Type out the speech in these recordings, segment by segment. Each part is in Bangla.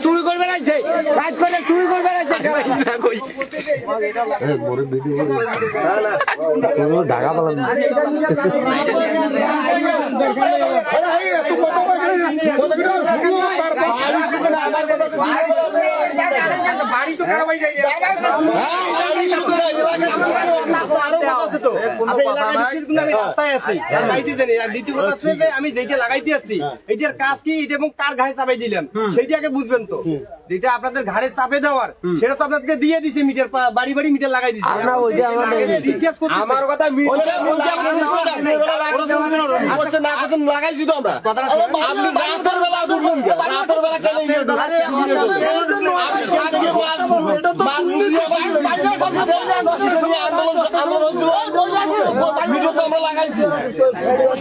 চুরি করবে রাখছে রাত করে চুরি করবে রাখছে ঢাকা পালাম বাড়ি তো খারাপ হয়ে যায় আমি যেটা লাগাইতে আসছি এটার কাজ কি এটা এবং কার ঘাড়ে চাপাই দিলাম সেইটাকে বুঝবেন তো যেটা আপনাদের ঘাড়ে চাপে দেওয়ার সেটা তো আপনাদেরকে দিয়ে দিছে মিটার বাড়ি বাড়ি মিটার লাগাই দিচ্ছে আমার কথা লাগাইছি তো আমরা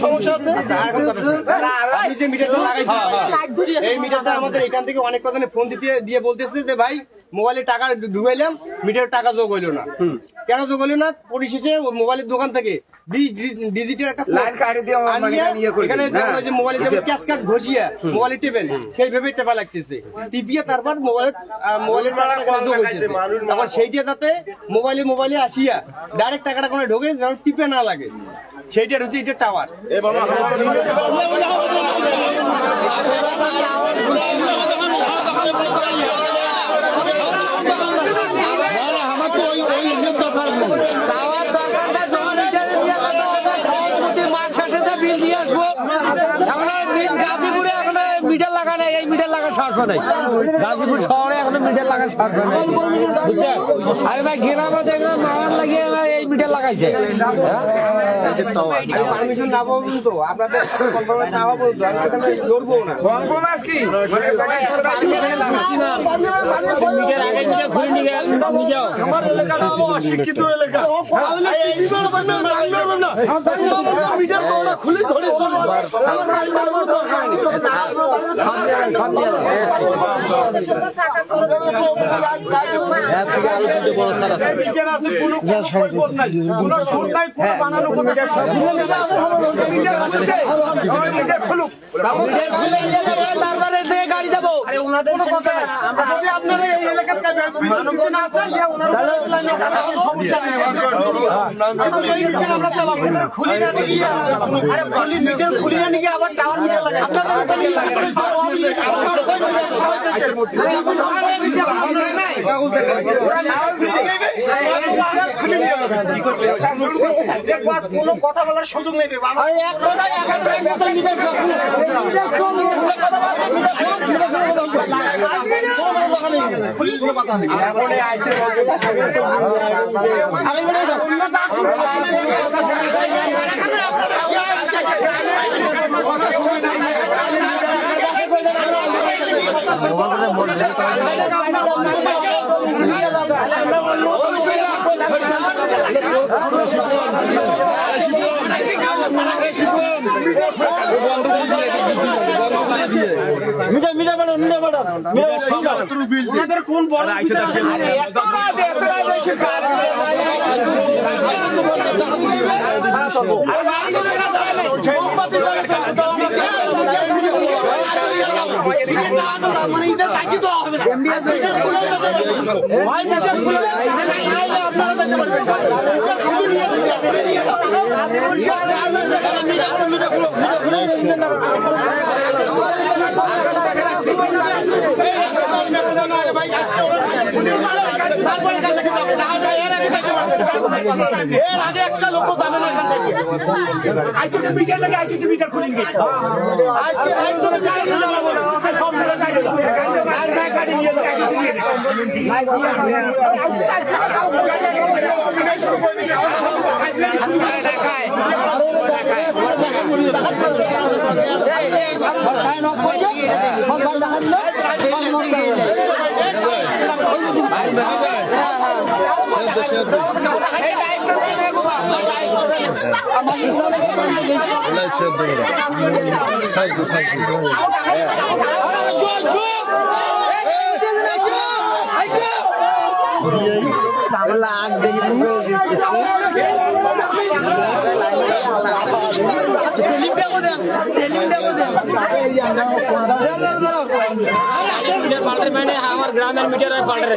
সমস্যা আছে আমি যে মিটারটা লাগাইছি এই মিটারটা আমাদের এখান থেকে অনেক কথা ফোন দিয়ে বলতেছে যে ভাই মোবাইলে টাকা ঢুকাইলাম মিটারের টাকা যোগ হইলো না কেন যোগ হইলো না পরিশেষে মোবাইলের দোকান থেকে 20 ডিজিটের একটা এখানে যে মোবাইলে যেমন ক্যাশ কার্ড ঘষিয়া মোবাইলে টেপেন সেইভাবে টেপা লাগতেছে টিপিয়ে তারপর মোবাইলের টাকা যোগ হইতেছে এখন সেইটা যাতে মোবাইলে আসিয়া ডাইরেক্ট টাকাটা কোনো ঢোকে যেন টিপে না লাগে সেইটা হচ্ছে এটা টাওয়ার আমার তো ওই মাস শেষে বিল দিয়ে আসবো গাজীপুরে এখন মিটার লাগা নেই এই মিটার লাগার সাহস নাই গাজীপুর শহরে এখন মিটার লাগার সাহস নাই বুঝছেন আমি ভাই গ্রামে দেখলাম মামার লাগিয়ে এই মিটার লাগাইছে পারমিশন না পাবো তো আপনাদের না পাবো তো আমি ধরবো না মিটার আগে মিটার ঘুরে নিয়ে যাও আমার এলাকা শিক্ষিত এলাকা মিটার খুলে ধরে চলে তারপরে গাড়ি যাবো আপনারা এই এলাকার সমস্যা নেই খুলিয়ে নিয়ে আবার টাওয়ার মিটার লাগাই কোনো কথা বলার সুযোগ নেই কোন বড় একটা লোক যাবে না এখান থেকে আইটিতে মিটার লাগে আইটিতে মিটার খুলে আজকে আমার গ্রামের মিটার পাল্টে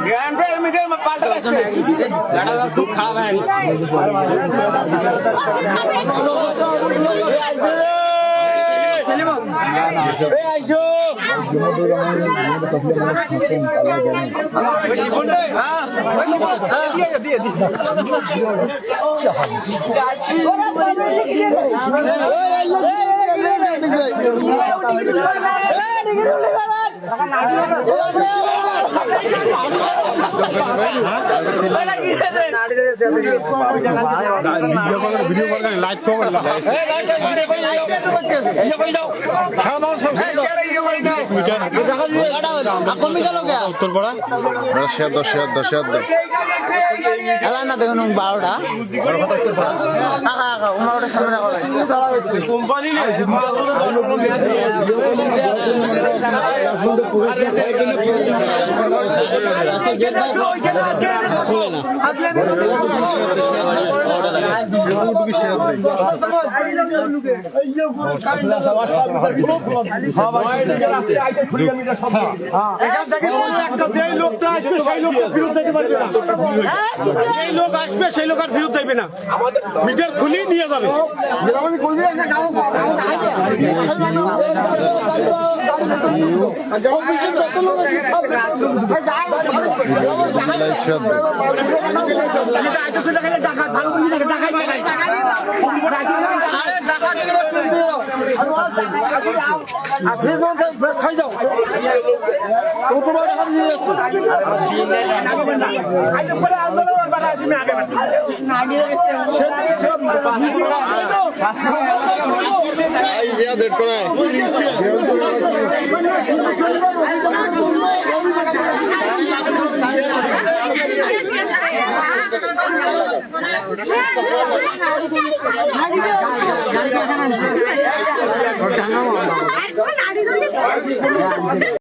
গ্রামের মিটার পাল্টে খুব খারাপ হয়ে উত্তরপাড়া 10 না দেখুন 12টা সামনে সেই লোক আসবে সেই লোক আর ফেরত যাইবে না মিটার খুলেই নিয়ে যাবে